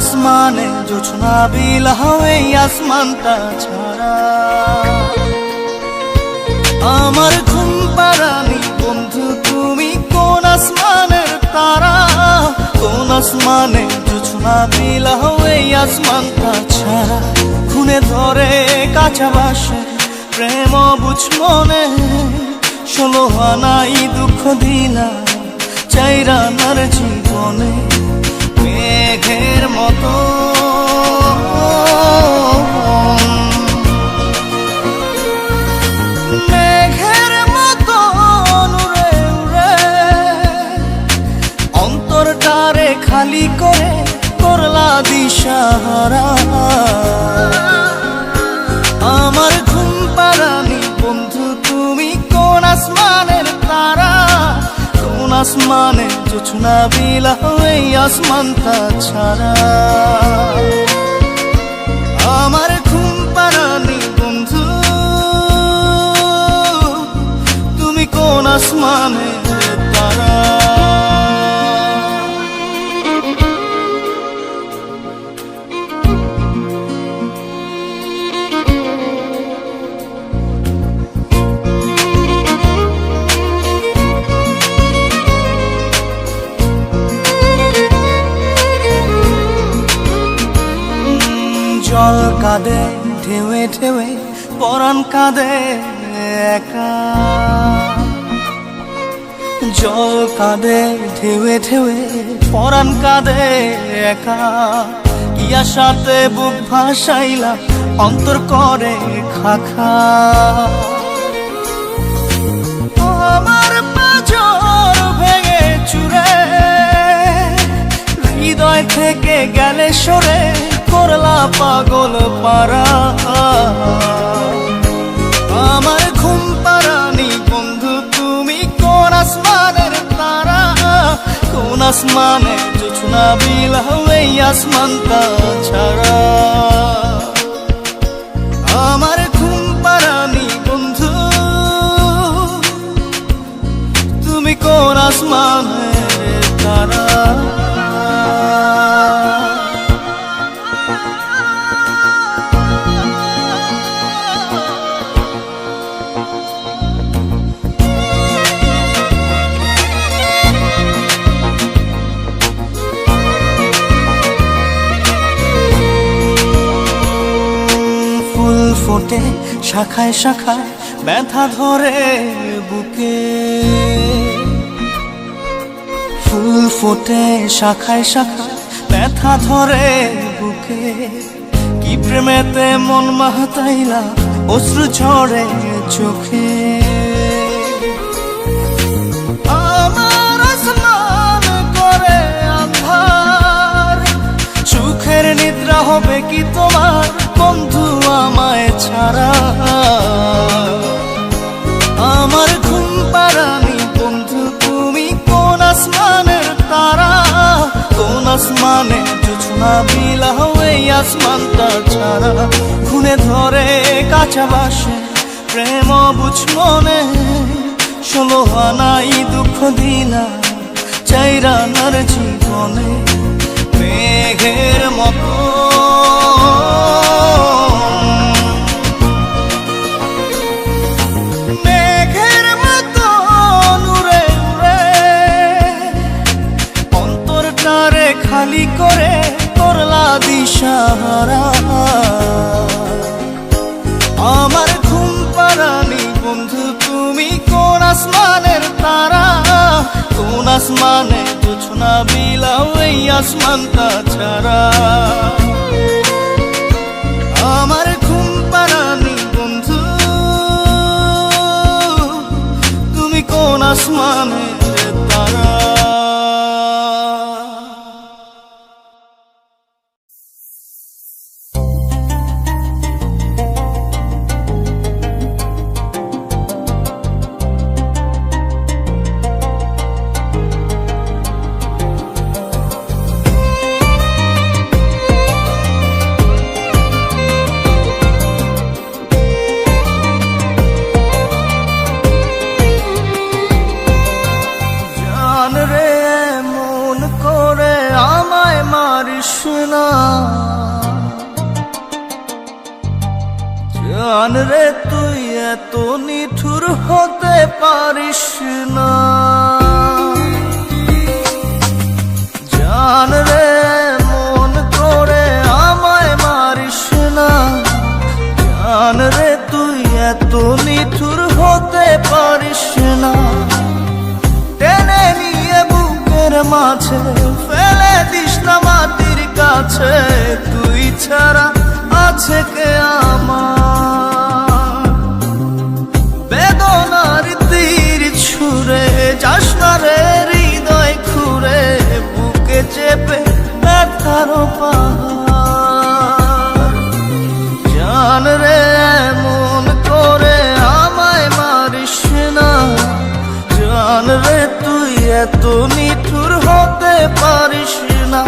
আসমানে জোছনা বিলাহ এই আসমানটা ছাড়া আমার ঘুম পাড়ানি বন্ধু তুমি কোন আসমানের তারা কোন আসমানে জোছনা বিলাহ এই আসমানটা ছাড়া খুনে ধরে কাঁচা বাসে প্রেম বুঝ মনে 16 আনাই দুঃখ দিলা চাইরা নার জীবনে মেঘের মতো মেঘের মতো উড়ে উড়ে অন্তরটারে খালি করে করলা দিশাহারা আমার ঘুম পাড়ানি বন্ধু তুমি কোন আসমানের তারা কোন আসমানে জোছনা বিলাহ এই আসমানটা ছাড়া আমার ঘুম পাড়ানি বন্ধু তুমি কোন আসমানের তারা জল কাঁদে ঢেউে ঢেউে পরাণ কাঁদে একা জল কাঁদে ঢেউে ঢেউে পরাণ কাঁদে একা ইয়া সাথে বুক ভাসাইলা অন্তর করে খাখা আমার পাঁজর ভেঙে চুরে হৃদয় থেকে গেলে সরে করলা পাগল পারা আমার ঘুম পাড়ানি বন্ধু তুমি কোন আসমানের তারা কোন আসমানে জোছনা বিলাহ এই আসমানটা ছাড়া আমার ঘুম পাড়ানি বন্ধু তুমি কোন আসমানের তারা ফোটে শাখায় শাখায় ব্যথা ধরে বুকে ফুল ফোটে শাখায় শাখায় ব্যথা ধরে বুকে কি প্রেমেতে মন মাতাইলা অশ্রু ঝরে চোখে আমার আসমান করে আন্ধার সুখের নিদ্রা হবে কি তোমার বন্ধু আমায় ছাড়া আমার ঘুম পাড়ানি বন্ধু তুমি কোন আসমানের তারা কোন আসমানে জোছনা বিলাহ এই আসমানটা ছাড়া খুনে ধরে কাঁচা বাসে প্রেম বুঝ মনে 16 আনাই দুঃখ দিলা চাইরা নার জীবনে মেঘের মতো মেঘের মতো উড়ে উড়ে অন্তরটারে খালি করে করলা দিশাহারা আমার ঘুম পাড়ানি বন্ধু তুমি কোন আসমানের তারা কোন আসমানে জোছনা বিলাহ এই আসমানটা ছাড়া আমার ঘুম পাড়ানি বন্ধু তুমি কোন আসমানের তারা না। জান রে তুই এত নিঠুর হতে পারিস না। জান রে মন করে আমায় মারিস না। জান রে তুই এত নিঠুর হতে পারিস না। টেনে নিয়ে বুকের মাঝে ফেলে দিস না মাটির কাছে। তুই ছাড়া আছে কে আমার? বেদনার তীর ছুঁড়ে যাস না রে হৃদয় খুঁড়ে। বুকে চেপে ব্যথার পাহাড়। জান রে এমন করে আমায় মারিস না। জান রে তুই এত নিঠুর হতে পারিস না।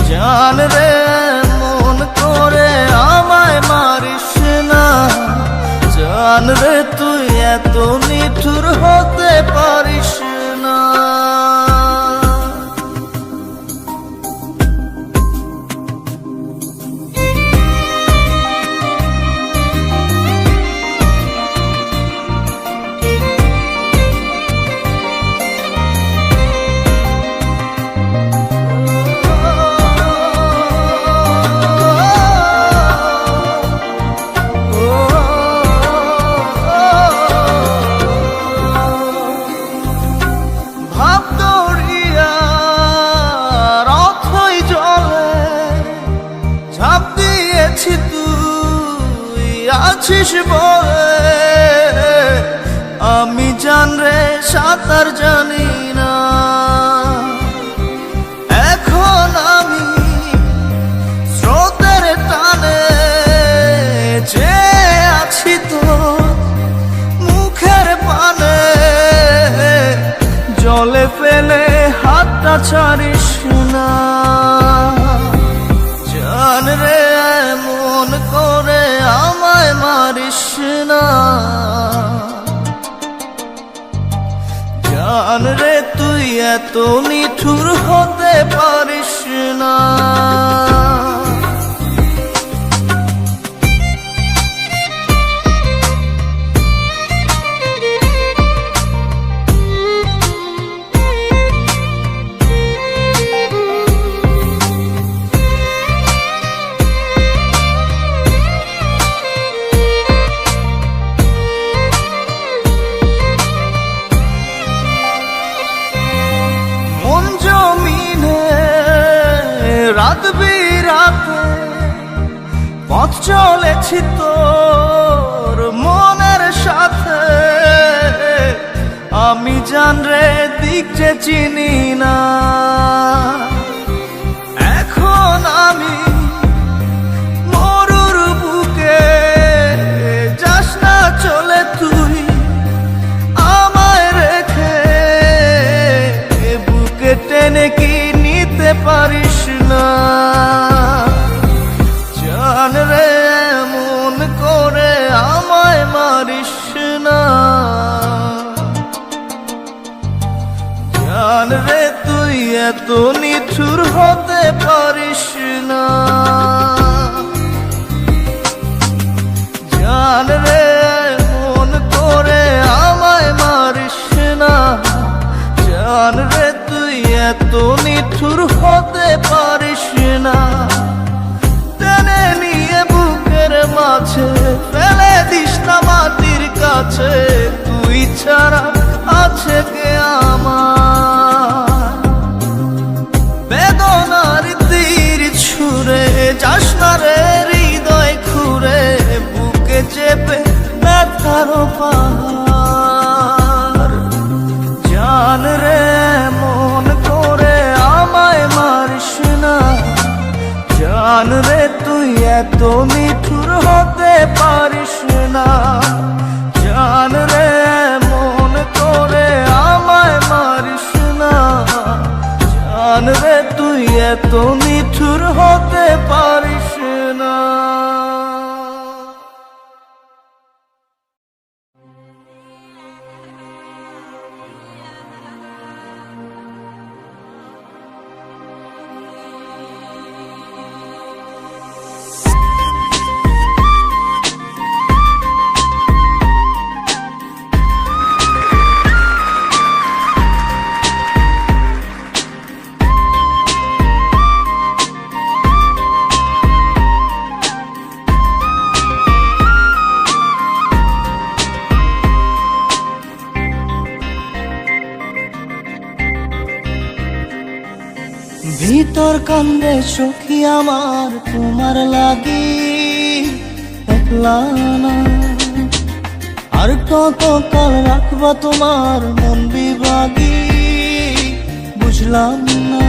জান রে এমন করে আমায় মারিস না। জান রে তুই এত নিঠুর হতে পারিস না। আছিস বলে আমি জান রে সাঁতার জানি না। এখন আমি স্রোতের টানে যে আছি তো মুখের পানে। জলে ফেলে হাতটা ছাড়িস না। জান রে এমন করে আমায় মারিস না। জান রে তুই এত নিঠুর হতে পারিস না। রাত বিরাতে পথ চলেছি তোর মনের সাথে। আমি জান রে দিক যে চিনি না। এখন আমি মরুর বুকে যাস না চলে তুই আমায় রেখে। বুকে টেনে কি নিতে পারিস না। জান রে এমন করে আমায় মারিস না। জান রে তুই এত নিঠুর হতে পারিস না। জান রে এমন করে আমায় মারিস না। জান রে তুই এত নিঠুর হতে পারিস না। টেনে নিয়ে বুকের মাঝে ফেলে দিস না মাটির কাছে। তুই ছাড়া আছে কে আমার? বেদনার তীর ছুঁড়ে যাস না রে হৃদয় খুঁড়ে। বুকে চেপে ব্যথার পাহাড়। জান রে মন করে আমায় মারিস না। জান রে তুই এত নিঠুর হতে পারিস না। জান রে মন করে আমায় মারিস না। জান রে তুই এত নিঠুর হতে পারিস না। কান্দে সখী আমার তোমার লাগি একলা না। আর কত কাল রাখবা তোমার মন বিভাগী বুঝলাম না।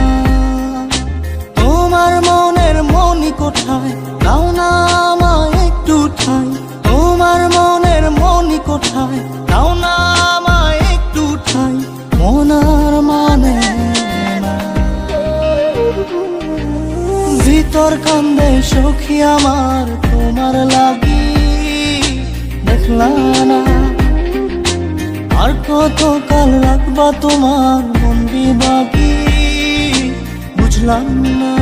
তোমার মনের মনি কোঠায় দাও না আমায় একটু ঠাই। তোমার মনের মনি কোঠায় দাও না আমায় একটু ঠাই। মনার মানে না। ভিতর কান্দে সখী আমার তোমার লাগি দেখলা না। আর কত কাল রাখবা তোমার মন বিভাগী বুঝলাম না।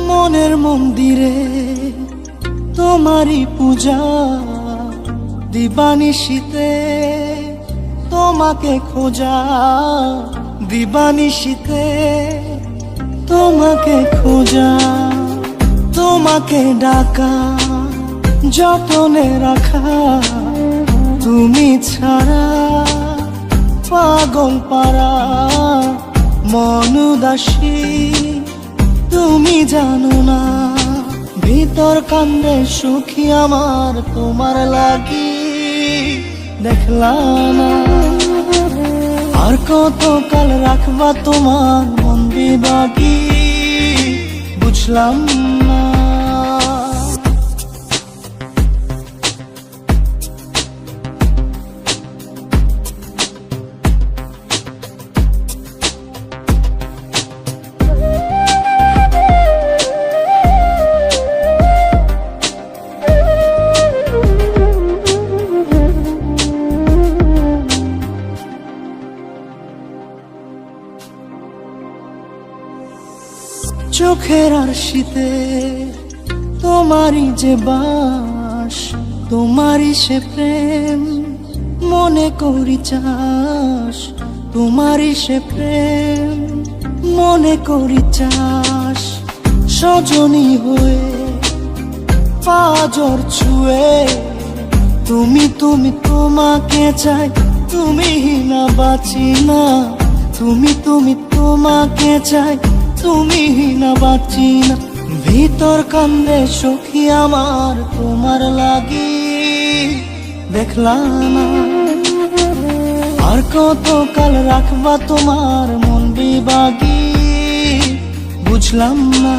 মনের মন্দিরে তোমারই পূজা দিবানিশীতে তোমাকে খোঁজা। দিবানিশীতে তোমাকে খোঁজা। তোমাকে ডাকা যতনে রাখা। তুমি ছাড়া পাগল পারা মন উদাসী তুমি জানো না। ভিতর কান্দে সুখী আমার তোমার লাগি দেখলা না। আর কত কাল রাখবা তোমার মন বিভাগী বুঝলাম না। চোখের আরশিতে তোমারই যে বাস। তোমারই সে প্রেম মনে করি চাস। তোমারই সে প্রেম মনে করি চাস। সজনী হয়ে পাজর ছুঁয়ে তুমি তুমি তোমাকে চাই। তুমি না বাঁচি না। তুমি তুমি তোমাকে চাই। তুমি না বাঁচি না। ভিতর কান্দে সখী আমার তোমার লাগি দেখলা না। আর কত কাল রাখবা তোমার মন বিভাগী বুঝলাম না।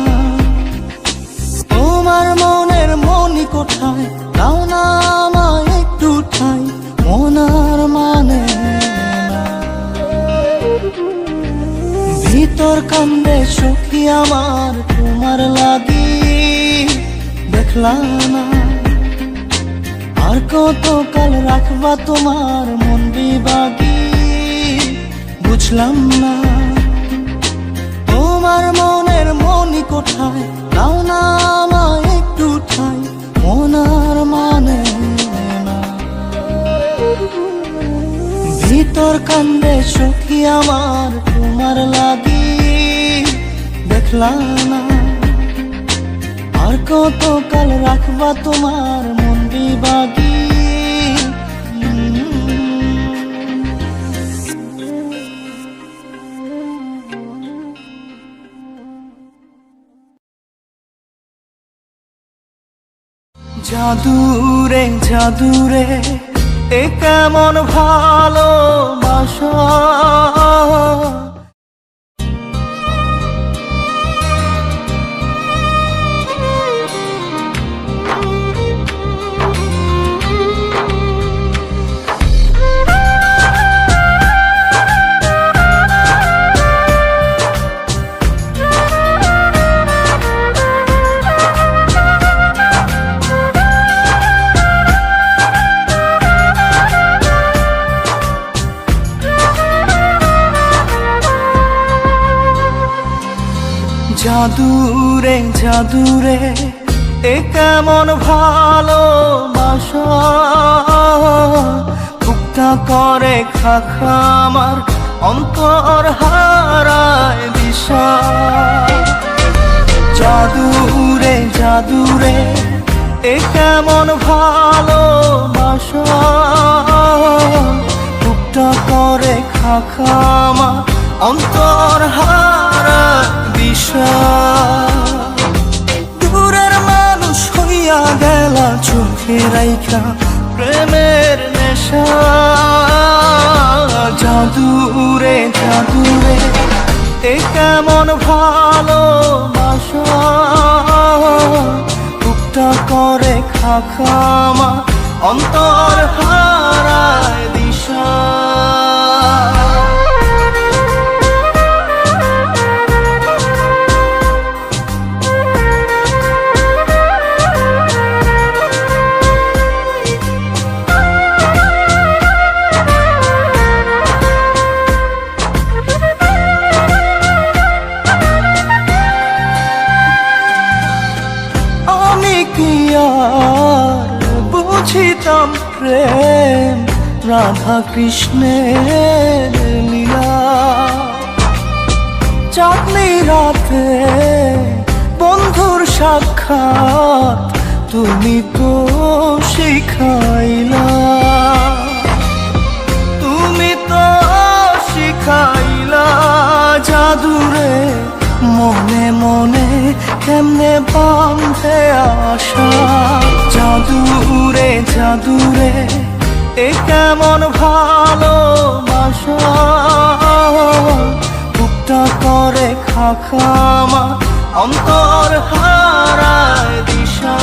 তোমার মনের মনি কোঠায় দাও না আমায় একটু ঠাই। মনার মানে না। ভিতর কান্দে সখী আমার তোমার লাগি দেখলা না। আর কত কাল রাখবা তোমার মন বিভাগী বুঝলাম না। তোমার মনের মনি কোঠায় দাও না আমায় একটু ঠাই। মনার মানে না। ভিতর কান্দে সখী আমার তোমার লাগি দেখলা না। আর কত কাল রাখবা তোমার মন বিভাগী। জাদুরে জাদুরে এ কেমন ভালোবাসা। জাদুরে জাদুরে এ কেমন ভালোবাসা। বুক বুকটা করে খাখা আমার অন্তর হারায় দিশা। জাদুরে জাদুরে এ কেমন ভালোবাসা, বুকটা করে খাখা আমার অন্তর হারায় দিশা। দূরের মানুষ হইয়া গেলা চোখে রাইখা প্রেমের নেশা। জাদুরে জাদুরে এ কেমন ভালোবাসা, বুকটা করে খাখা আমার অন্তর হারায় দিশা। বুঝিতাম প্রেম রাধা কৃষ্ণের লীলা, চাঁদনি রাতে বন্ধুর সাক্ষাৎ তুমি তো শিখাইলা। তুমি তো শিখাইলা জাদুরে মনে মনে কেমনে বাঁধে আশা। জাদুরে জাদুরে এ কেমন ভালোবাসা, বুকটা করে খাখা আমার অন্তর হারায় দিশা।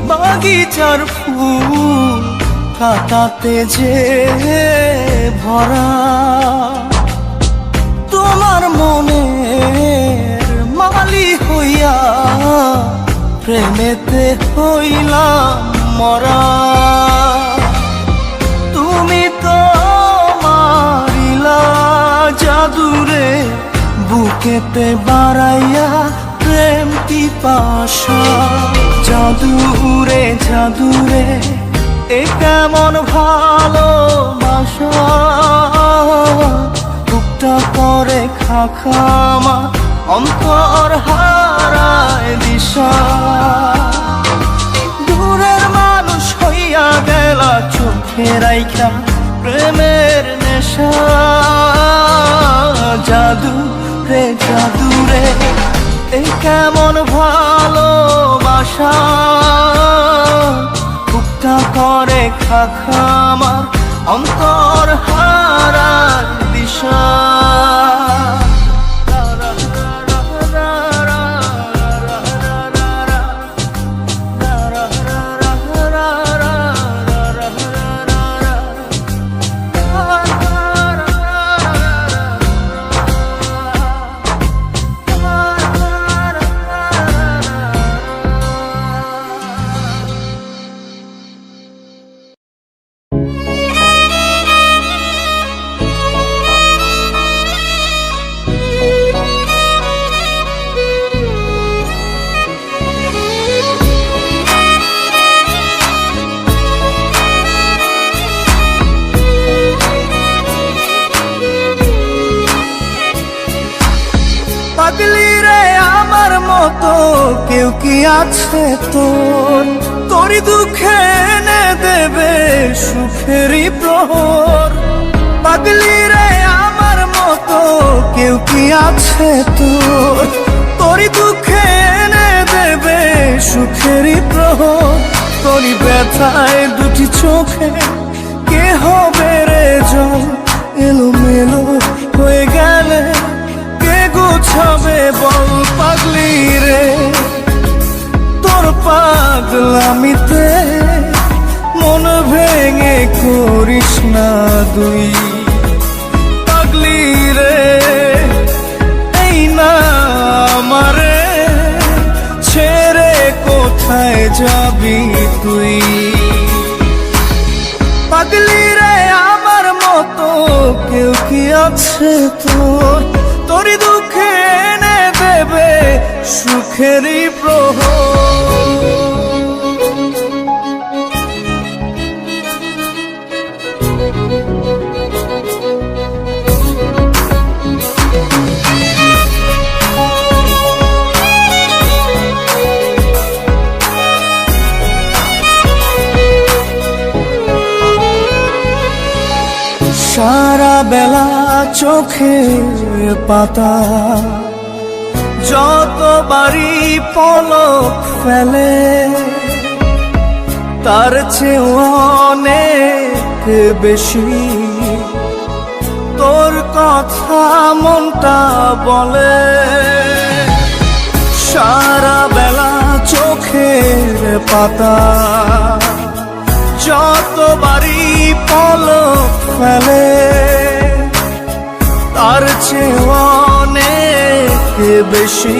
বাগিচার ফুল কাটাতে যে ভরা, তোমার মনের মালি হইয়া প্রেমেতে হইলাম মরা। তুমি তো মারিলা জাদুরে বুকেতে বাড়াইয়া প্রেম পিপাসা। জাদুরে জাদুরে এ কেমন ভালোবাসা, বুকটা করে খাখা আমার অন্তর হারায় দিশা। দূরের মানুষ হইয়া গেলা চোখে রাইখা প্রেমের নেশা। জাদুরে জাদুরে এ কেমন ভালোবাসা, বুকটা করে খাখা আমার অন্তর হারায় দিশা। পাগলি রে আমার মতো কেউ কি আছে তোর, তোরই দুঃখে এনে দেবে সুখেরই প্রহর। পাগলি রে আমার মতো কেউ কি আছে তোর, তোরই দুঃখে এনে দেবে সুখেরই প্রহর। তোরই ব্যথায় দুটি চোখে কে হবে রে জল, এলোমেলো হয়ে গেলে কে গুছাবে বল। পাগলি রে পাগলামিতে মন ভেঙে করিস না দুই পাগলি রে এই না আমারে ছেড়ে কোথায় যাবি তুই পাগলি রে আমার মতো কেউ কি আছে তোর তোরই দুঃখে এনে দেবে সুখেরই প্রহর সারা বেলা চোখের পাতা যতবারই পলক ফেলে তার চেয়ে অনেক বেশি তোর কথা মনটা বলে সারা বেলা চোখের পাতা যতবারই পলক ফেলে তার চেয়ে অনেক বেশি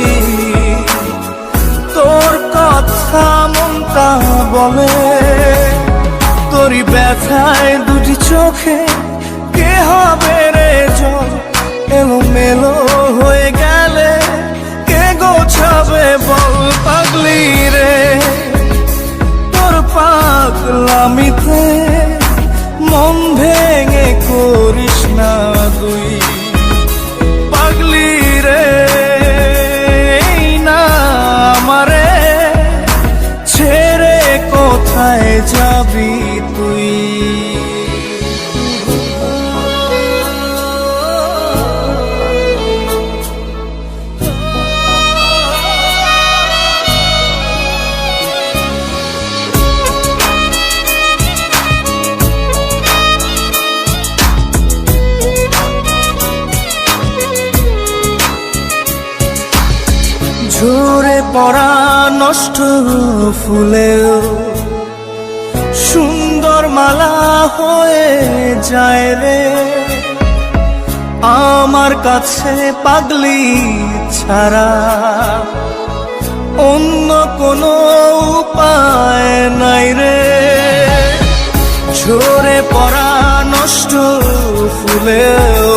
তোর কথা মনটা বলে তোরই ব্যথায় দুটি চোখে কে হবে রে জল এলোমেলো হয়ে গেলে কে গোছাবে বল পাগলি রে তোর পাগলামিতে মন ভেঙে করিস না তুই পাগলি রে এই না আমারে ছেড়ে কোথায় যাবি তুই ঝরে পড়া নষ্ট ফুলেও সুন্দর মালা হয়ে যায় রে আমার কাছে পাগলি ছাড়া অন্য কোনো উপায় নাই রে ঝরে পড়া নষ্ট ফুলেও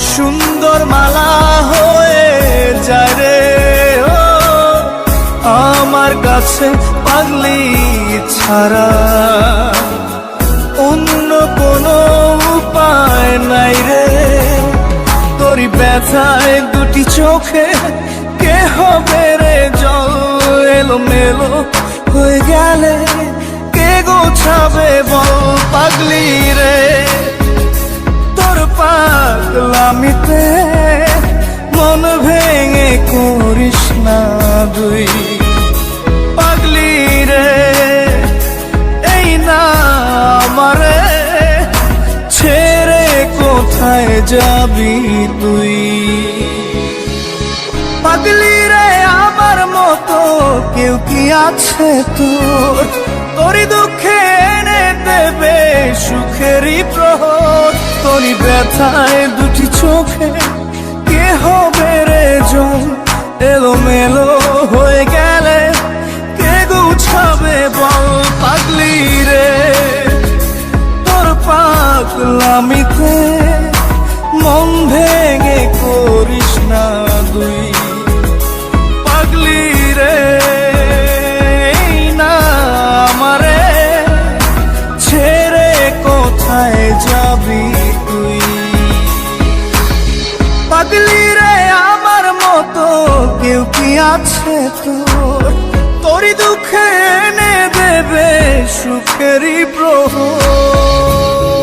সুন্দর মালা হয়ে যায় রে ও আমার কাছে পাগলি ছাড়া অন্য কোনো উপায় নাই রে তোরই ব্যথায় দুটি চোখে কে হবে রে জল এলোমেলো হয়ে গেলে কে গোছাবে বল পাগলি রে তোর পাগলামিতে মন ভেঙে করিস না দুই পাগলি রে এই না আমারে ছেড়ে কোথায় যাবি তুই পাগলি রে আমার মতো কেউ কি আছে তোর তোরই দুঃখে এনে দেবে সুখেরই প্রহর তোরই ব্যথায় দুটি চোখে কে হবে রে জল এলোমেলো হয়ে গেলে কে গুছাবে বল পাগলি রে তোর পাগলামিতে মন ভেঙে করিস না দুই পাগলি রে এই না আমারে ছেড়ে কোথায় যাবি তুই পাগলি রে আমার মতো কেউ কি আছে তোর তোরই দুঃখে এনে দেবে সুখেরই প্রহর